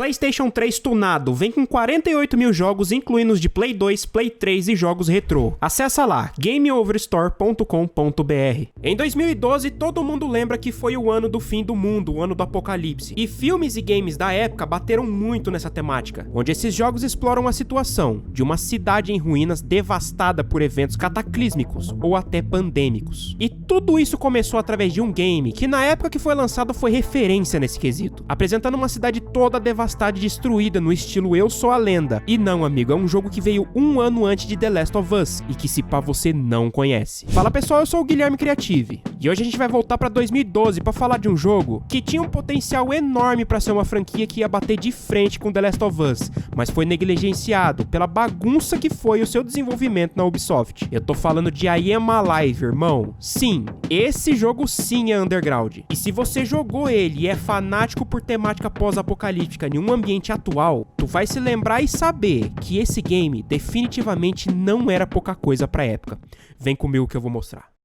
PlayStation 3 tunado vem com 48 mil jogos, incluindo os de Play 2, Play 3 e jogos retrô. Acessa lá, gameoverstore.com.br. Em 2012, todo mundo lembra que foi o ano do fim do mundo, o ano do apocalipse. E filmes e games da época bateram muito nessa temática, onde esses jogos exploram a situação de uma cidade em ruínas devastada por eventos cataclísmicos ou até pandêmicos. E tudo isso começou através de um game que na época que foi lançado foi referência nesse quesito, apresentando uma cidade toda devastada e destruída no estilo Eu Sou a Lenda. E não, amigo, é um jogo que veio um ano antes de The Last of Us e que se pá você não conhece. Fala pessoal, eu sou o Guilherme Creative e hoje a gente vai voltar pra 2012 pra falar de um jogo que tinha um potencial enorme pra ser uma franquia que ia bater de frente com The Last of Us, mas foi negligenciado pela bagunça que foi o seu desenvolvimento na Ubisoft. Eu tô falando de I Am Alive, irmão. Sim, esse jogo sim é underground. E se você jogou ele e é fanático por temática pós-apocalíptica em um ambiente atual, tu vai se lembrar e saber que esse game definitivamente não era pouca coisa pra época. Vem comigo que eu vou mostrar.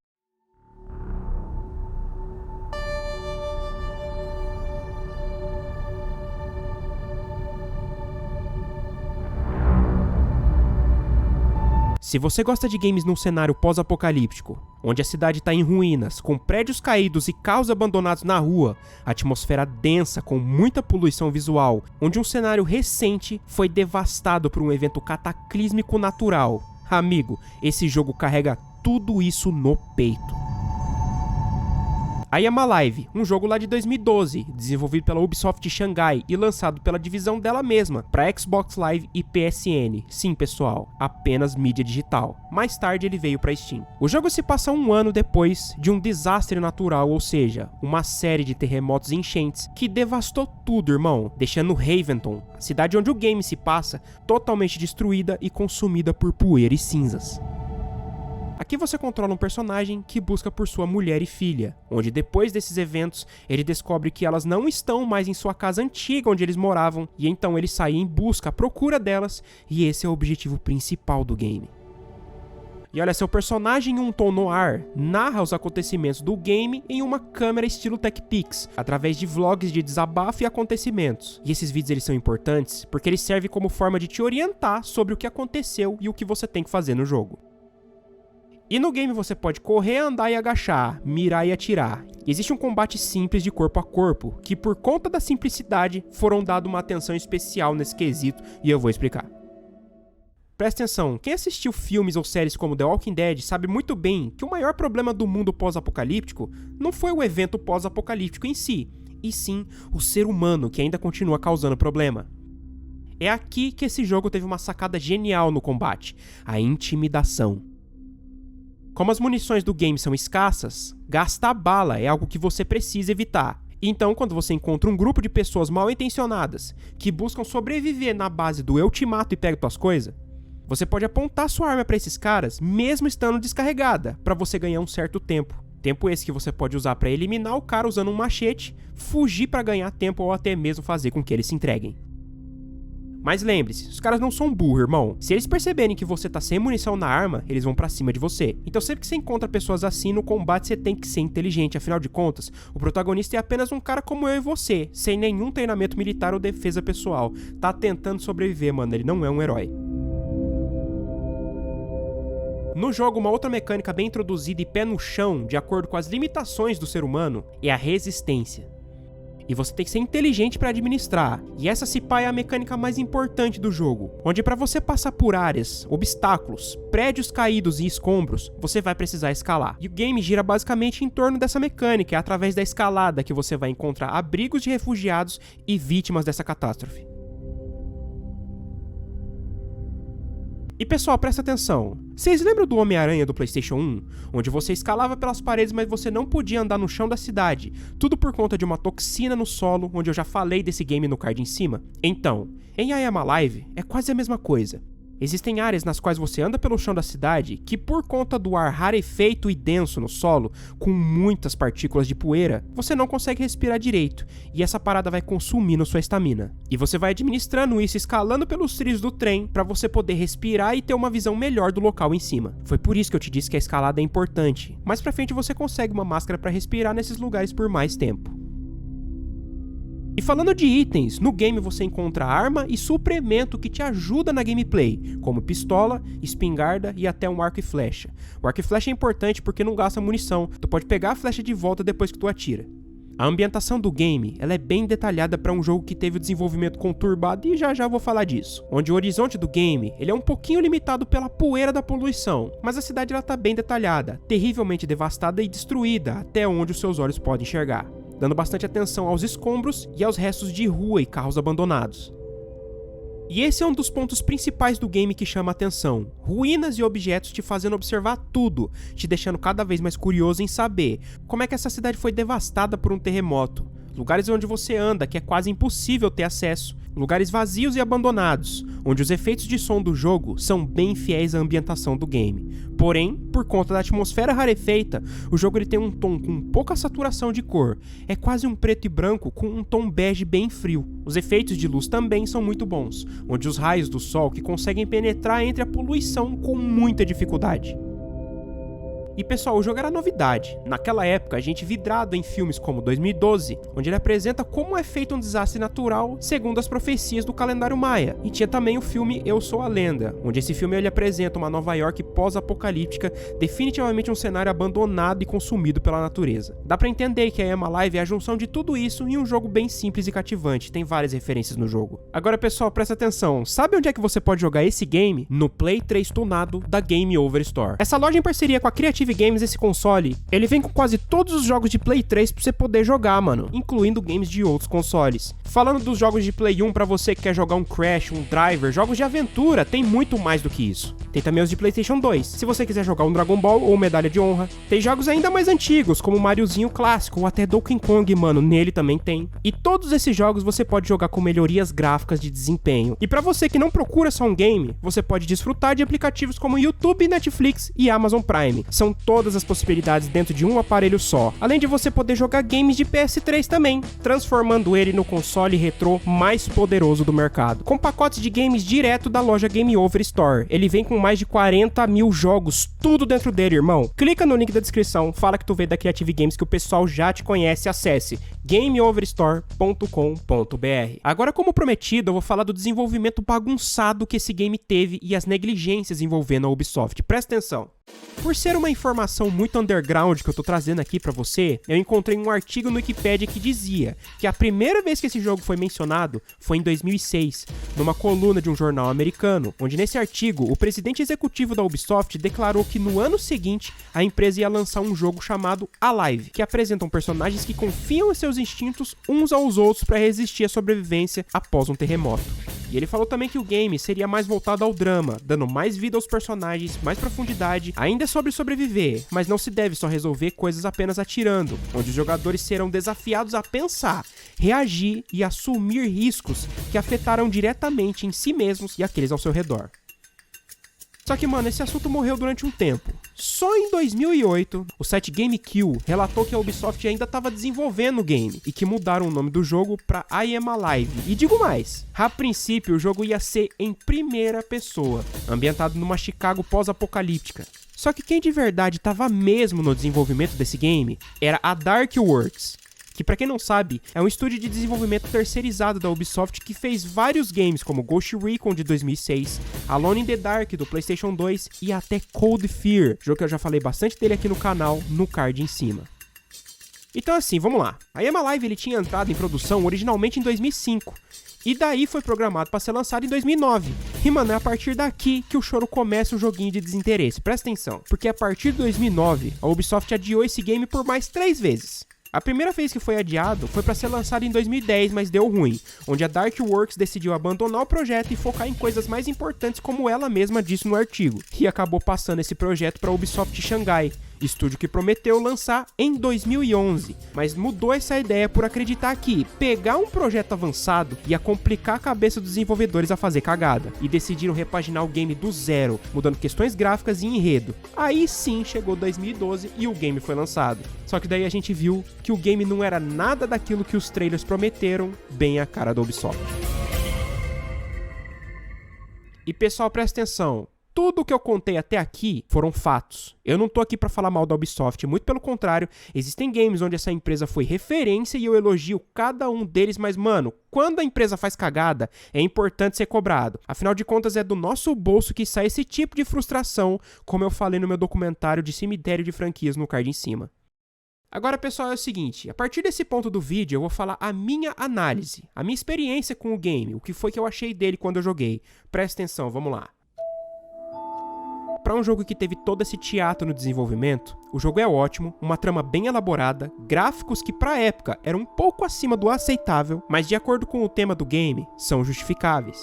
Se você gosta de games num cenário pós-apocalíptico, onde a cidade está em ruínas, com prédios caídos e carros abandonados na rua, atmosfera densa com muita poluição visual, onde um cenário recente foi devastado por um evento cataclísmico natural, amigo, esse jogo carrega tudo isso no peito. I Am Alive, um jogo lá de 2012, desenvolvido pela Ubisoft Xangai e lançado pela divisão dela mesma para Xbox Live e PSN. Sim, pessoal, apenas mídia digital. Mais tarde ele veio para Steam. O jogo se passa um ano depois de um desastre natural, ou seja, uma série de terremotos e enchentes que devastou tudo, irmão, deixando Haventon, a cidade onde o game se passa, totalmente destruída e consumida por poeira e cinzas. Aqui você controla um personagem que busca por sua mulher e filha, onde depois desses eventos ele descobre que elas não estão mais em sua casa antiga onde eles moravam, e então ele sai em busca, à procura delas, e esse é o objetivo principal do game. E olha, seu personagem em um tom noir narra os acontecimentos do game em uma câmera estilo TechPix, através de vlogs de desabafo e acontecimentos. E esses vídeos eles são importantes porque eles servem como forma de te orientar sobre o que aconteceu e o que você tem que fazer no jogo. E no game você pode correr, andar e agachar, mirar e atirar. Existe um combate simples de corpo a corpo, que por conta da simplicidade foram dado uma atenção especial nesse quesito, e eu vou explicar. Presta atenção, quem assistiu filmes ou séries como The Walking Dead sabe muito bem que o maior problema do mundo pós-apocalíptico não foi o evento pós-apocalíptico em si, e sim o ser humano que ainda continua causando problema. É aqui que esse jogo teve uma sacada genial no combate, a intimidação. Como as munições do game são escassas, gastar bala é algo que você precisa evitar. Então, quando você encontra um grupo de pessoas mal intencionadas que buscam sobreviver na base do eu te mato e pego tuas coisas, você pode apontar sua arma para esses caras, mesmo estando descarregada, para você ganhar um certo tempo. Tempo esse que você pode usar para eliminar o cara usando um machete, fugir para ganhar tempo ou até mesmo fazer com que eles se entreguem. Mas lembre-se, os caras não são burros, irmão. Se eles perceberem que você tá sem munição na arma, eles vão pra cima de você. Então sempre que você encontra pessoas assim no combate, você tem que ser inteligente. Afinal de contas, o protagonista é apenas um cara como eu e você, sem nenhum treinamento militar ou defesa pessoal. Tá tentando sobreviver, mano. Ele não é um herói. No jogo, uma outra mecânica bem introduzida e pé no chão, de acordo com as limitações do ser humano, é a resistência. E você tem que ser inteligente para administrar. E essa se pá é a mecânica mais importante do jogo, onde para você passar por áreas, obstáculos, prédios caídos e escombros, você vai precisar escalar. E o game gira basicamente em torno dessa mecânica, é através da escalada que você vai encontrar abrigos de refugiados e vítimas dessa catástrofe. E pessoal, presta atenção. Vocês lembram do Homem-Aranha do PlayStation 1? Onde você escalava pelas paredes, mas você não podia andar no chão da cidade. Tudo por conta de uma toxina no solo, onde eu já falei desse game no card em cima? Então, em I Am Alive, é quase a mesma coisa. Existem áreas nas quais você anda pelo chão da cidade que, por conta do ar rarefeito e denso no solo, com muitas partículas de poeira, você não consegue respirar direito, e essa parada vai consumindo sua estamina. E você vai administrando isso escalando pelos trilhos do trem para você poder respirar e ter uma visão melhor do local em cima. Foi por isso que eu te disse que a escalada é importante. Mais pra frente você consegue uma máscara para respirar nesses lugares por mais tempo. E falando de itens, no game você encontra arma e suplemento que te ajuda na gameplay, como pistola, espingarda e até um arco e flecha. O arco e flecha é importante porque não gasta munição, tu pode pegar a flecha de volta depois que tu atira. A ambientação do game ela é bem detalhada para um jogo que teve o desenvolvimento conturbado e já vou falar disso. Onde o horizonte do game ele é um pouquinho limitado pela poeira da poluição, mas a cidade ela tá bem detalhada, terrivelmente devastada e destruída até onde os seus olhos podem enxergar, dando bastante atenção aos escombros e aos restos de rua e carros abandonados. E esse é um dos pontos principais do game que chama a atenção, ruínas e objetos te fazendo observar tudo, te deixando cada vez mais curioso em saber como é que essa cidade foi devastada por um terremoto, lugares onde você anda que é quase impossível ter acesso, lugares vazios e abandonados, onde os efeitos de som do jogo são bem fiéis à ambientação do game. Porém, por conta da atmosfera rarefeita, o jogo ele tem um tom com pouca saturação de cor, é quase um preto e branco com um tom bege bem frio. Os efeitos de luz também são muito bons, onde os raios do sol que conseguem penetrar entre a poluição com muita dificuldade. E pessoal, o jogo era novidade. Naquela época, a gente vidrado em filmes como 2012, onde ele apresenta como é feito um desastre natural segundo as profecias do calendário maia. E tinha também o filme Eu Sou a Lenda, onde esse filme ele apresenta uma Nova York pós-apocalíptica, definitivamente um cenário abandonado e consumido pela natureza. Dá pra entender que a I Am Alive é a junção de tudo isso em um jogo bem simples e cativante, tem várias referências no jogo. Agora pessoal, presta atenção, sabe onde é que você pode jogar esse game? No Play 3 tunado da Game Over Store. Essa loja em parceria com a Creative Games, esse console, ele vem com quase todos os jogos de Play 3 pra você poder jogar, mano, incluindo games de outros consoles. Falando dos jogos de Play 1 pra você que quer jogar um Crash, um Driver, jogos de aventura, tem muito mais do que isso. Tem também os de PlayStation 2, se você quiser jogar um Dragon Ball ou Medalha de Honra. Tem jogos ainda mais antigos, como o Mariozinho clássico ou até Donkey Kong, mano, nele também tem. E todos esses jogos você pode jogar com melhorias gráficas de desempenho. E pra você que não procura só um game, você pode desfrutar de aplicativos como YouTube, Netflix e Amazon Prime. São todas as possibilidades dentro de um aparelho só, além de você poder jogar games de PS3 também, transformando ele no console retrô mais poderoso do mercado. Com pacotes de games direto da loja Game Over Store, ele vem com mais de 40 mil jogos, tudo dentro dele, irmão. Clica no link da descrição, fala que tu veio da Creative Games que o pessoal já te conhece, acesse gameoverstore.com.br. Agora, como prometido, eu vou falar do desenvolvimento bagunçado que esse game teve e as negligências envolvendo a Ubisoft. Presta atenção. Por ser uma informação muito underground que eu tô trazendo aqui pra você, eu encontrei um artigo no Wikipedia que dizia que a primeira vez que esse jogo foi mencionado foi em 2006, numa coluna de um jornal americano, onde nesse artigo o presidente executivo da Ubisoft declarou que no ano seguinte a empresa ia lançar um jogo chamado Alive, que apresentam personagens que confiam em seus instintos uns aos outros para resistir à sobrevivência após um terremoto. E ele falou também que o game seria mais voltado ao drama, dando mais vida aos personagens, mais profundidade, ainda sobre sobreviver, mas não se deve só resolver coisas apenas atirando, onde os jogadores serão desafiados a pensar, reagir e assumir riscos que afetarão diretamente em si mesmos e aqueles ao seu redor. Só que, mano, esse assunto morreu durante um tempo. Só em 2008, o site GameKill relatou que a Ubisoft ainda estava desenvolvendo o game e que mudaram o nome do jogo para I Am Alive. E digo mais, a princípio o jogo ia ser em primeira pessoa, ambientado numa Chicago pós-apocalíptica. Só que quem de verdade estava mesmo no desenvolvimento desse game era a Dark Works, que pra quem não sabe, é um estúdio de desenvolvimento terceirizado da Ubisoft que fez vários games como Ghost Recon de 2006, Alone in the Dark do PlayStation 2 e até Cold Fear, jogo que eu já falei bastante dele aqui no canal, no card em cima. Então assim, vamos lá. A I Am Alive ele tinha entrado em produção originalmente em 2005, e daí foi programado para ser lançado em 2009. E mano, é a partir daqui que o choro começa o joguinho de desinteresse, presta atenção, porque a partir de 2009, a Ubisoft adiou esse game por mais 3 vezes. A primeira vez que foi adiado foi para ser lançado em 2010, mas deu ruim, onde a Dark Works decidiu abandonar o projeto e focar em coisas mais importantes como ela mesma disse no artigo, e acabou passando esse projeto para a Ubisoft Xangai, estúdio que prometeu lançar em 2011, mas mudou essa ideia por acreditar que pegar um projeto avançado ia complicar a cabeça dos desenvolvedores a fazer cagada, e decidiram repaginar o game do zero, mudando questões gráficas e enredo. Aí sim chegou 2012 e o game foi lançado. Só que daí a gente viu que o game não era nada daquilo que os trailers prometeram, bem a cara da Ubisoft. E pessoal, presta atenção. tudo que eu contei até aqui foram fatos. Eu não tô aqui pra falar mal da Ubisoft, muito pelo contrário, existem games onde essa empresa foi referência e eu elogio cada um deles, mas mano, quando a empresa faz cagada, é importante ser cobrado. Afinal de contas, é do nosso bolso que sai esse tipo de frustração, como eu falei no meu documentário de cemitério de franquias no card em cima. Agora, pessoal, é o seguinte, a partir desse ponto do vídeo eu vou falar a minha análise, a minha experiência com o game, o que foi que eu achei dele quando eu joguei. Presta atenção, vamos lá. Para um jogo que teve todo esse teatro no desenvolvimento, o jogo é ótimo, uma trama bem elaborada, gráficos que pra época eram um pouco acima do aceitável, mas de acordo com o tema do game, são justificáveis.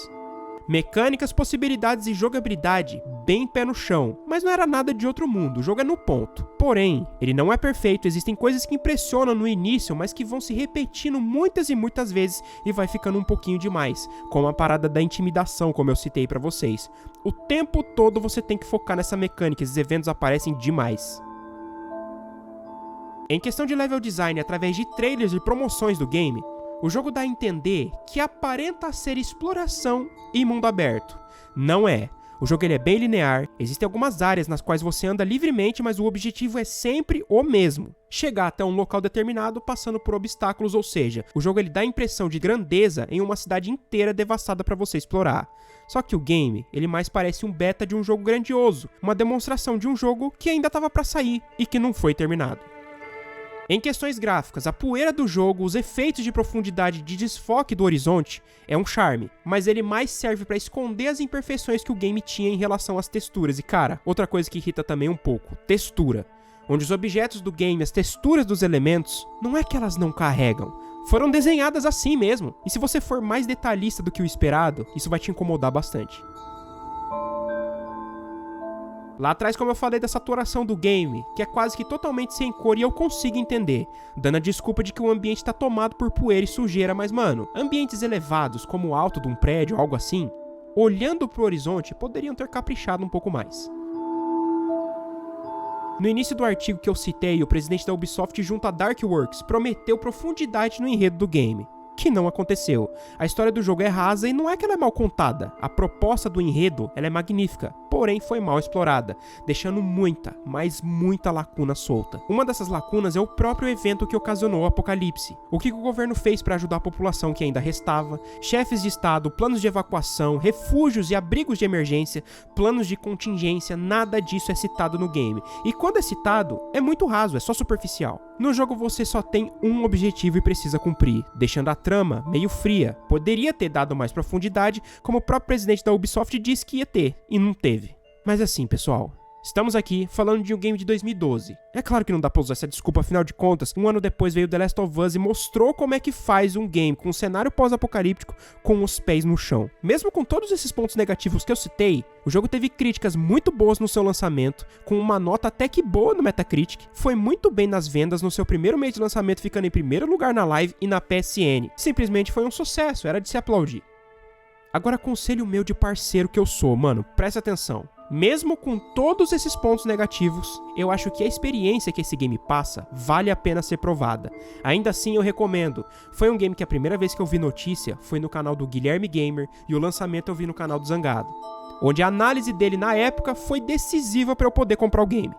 Mecânicas, possibilidades e jogabilidade bem pé no chão, mas não era nada de outro mundo, o jogo é no ponto. Porém, ele não é perfeito, existem coisas que impressionam no início, mas que vão se repetindo muitas e muitas vezes e vai ficando um pouquinho demais, como a parada da intimidação, como eu citei pra vocês. O tempo todo você tem que focar nessa mecânica, esses eventos aparecem demais. Em questão de level design, através de trailers e promoções do game, o jogo dá a entender que aparenta ser exploração e mundo aberto. Não é. O jogo ele é bem linear, existem algumas áreas nas quais você anda livremente, mas o objetivo é sempre o mesmo. Chegar até um local determinado passando por obstáculos, ou seja, o jogo ele dá a impressão de grandeza em uma cidade inteira devastada para você explorar. Só que o game, ele mais parece um beta de um jogo grandioso, uma demonstração de um jogo que ainda estava para sair e que não foi terminado. Em questões gráficas, a poeira do jogo, os efeitos de profundidade de desfoque do horizonte é um charme, mas ele mais serve para esconder as imperfeições que o game tinha em relação às texturas. E cara, outra coisa que irrita também um pouco, textura. Onde os objetos do game, as texturas dos elementos, não é que elas não carregam, foram desenhadas assim mesmo. E se você for mais detalhista do que o esperado, isso vai te incomodar bastante. Lá atrás, como eu falei da saturação do game, que é quase que totalmente sem cor e eu consigo entender, dando a desculpa de que o ambiente está tomado por poeira e sujeira, mas mano, ambientes elevados, como o alto de um prédio ou algo assim, olhando pro horizonte, poderiam ter caprichado um pouco mais. No início do artigo que eu citei, o presidente da Ubisoft junto a Darkworks prometeu profundidade no enredo do game, que não aconteceu. A história do jogo é rasa e não é que ela é mal contada. A proposta do enredo, ela é magnífica, porém foi mal explorada, deixando muita, mas muita lacuna solta. Uma dessas lacunas é o próprio evento que ocasionou o apocalipse. O que o governo fez para ajudar a população que ainda restava, chefes de estado, planos de evacuação, refúgios e abrigos de emergência, planos de contingência, nada disso é citado no game. E quando é citado, é muito raso, é só superficial. No jogo você só tem um objetivo e precisa cumprir, deixando a trama meio fria. Poderia ter dado mais profundidade, como o próprio presidente da Ubisoft disse que ia ter, e não teve. Mas assim, pessoal, estamos aqui falando de um game de 2012. É claro que não dá pra usar essa desculpa, afinal de contas, um ano depois veio The Last of Us e mostrou como é que faz um game com um cenário pós-apocalíptico com os pés no chão. Mesmo com todos esses pontos negativos que eu citei, o jogo teve críticas muito boas no seu lançamento, com uma nota até que boa no Metacritic, foi muito bem nas vendas no seu primeiro mês de lançamento, ficando em primeiro lugar na Live e na PSN. Simplesmente foi um sucesso, era de se aplaudir. Agora, conselho meu de parceiro que eu sou, mano, presta atenção. Mesmo com todos esses pontos negativos, eu acho que a experiência que esse game passa vale a pena ser provada. Ainda assim, eu recomendo. Foi um game que a primeira vez que eu vi notícia foi no canal do Guilherme Gamer e o lançamento eu vi no canal do Zangado, onde a análise dele na época foi decisiva para eu poder comprar o game.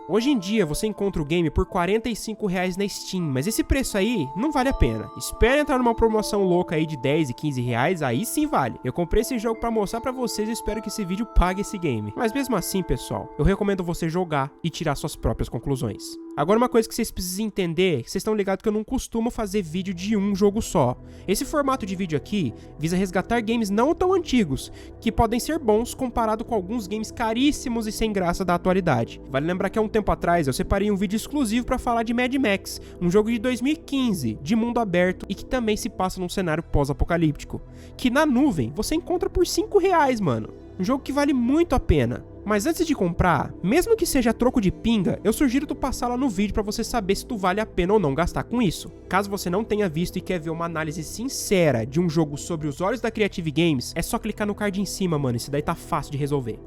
Hoje em dia você encontra o game por R$ 45,00 na Steam, mas esse preço aí não vale a pena. Espera entrar numa promoção louca aí de 10 e 15 reais, aí sim vale. Eu comprei esse jogo pra mostrar pra vocês e espero que esse vídeo pague esse game. Mas mesmo assim, pessoal, eu recomendo você jogar e tirar suas próprias conclusões. Agora uma coisa que vocês precisam entender, que vocês estão ligados que eu não costumo fazer vídeo de um jogo só. Esse formato de vídeo aqui visa resgatar games não tão antigos, que podem ser bons comparado com alguns games caríssimos e sem graça da atualidade. Vale lembrar que há um tempo atrás eu separei um vídeo exclusivo para falar de Mad Max, um jogo de 2015, de mundo aberto e que também se passa num cenário pós-apocalíptico, que na nuvem você encontra por R$5,00, mano. Um jogo que vale muito a pena. Mas antes de comprar, mesmo que seja a troco de pinga, eu sugiro tu passar lá no vídeo pra você saber se tu vale a pena ou não gastar com isso. Caso você não tenha visto e quer ver uma análise sincera de um jogo sobre os olhos da Creative Games, é só clicar no card em cima, mano, isso daí tá fácil de resolver.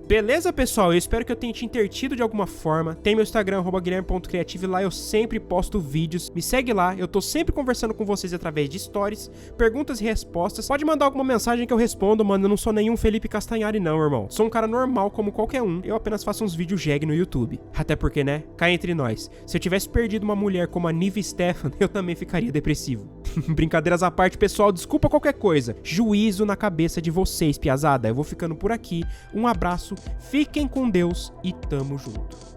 Beleza, pessoal? Eu espero que eu tenha te entretido de alguma forma. Tem meu Instagram, @guilherme.creativo, e lá eu sempre posto vídeos. Me segue lá, eu tô sempre conversando com vocês através de stories, perguntas e respostas. Pode mandar alguma mensagem que eu respondo, mano. Eu não sou nenhum Felipe Castanhari não, irmão. Sou um cara normal como qualquer um. Eu apenas faço uns vídeos jegue no YouTube. Até porque, né? Cá entre nós. Se eu tivesse perdido uma mulher como a Nive Stefan, eu também ficaria depressivo. Brincadeiras à parte, pessoal. Desculpa qualquer coisa. Juízo na cabeça de vocês, piazada. Eu vou ficando por aqui. Um abraço. Fiquem com Deus e tamo junto.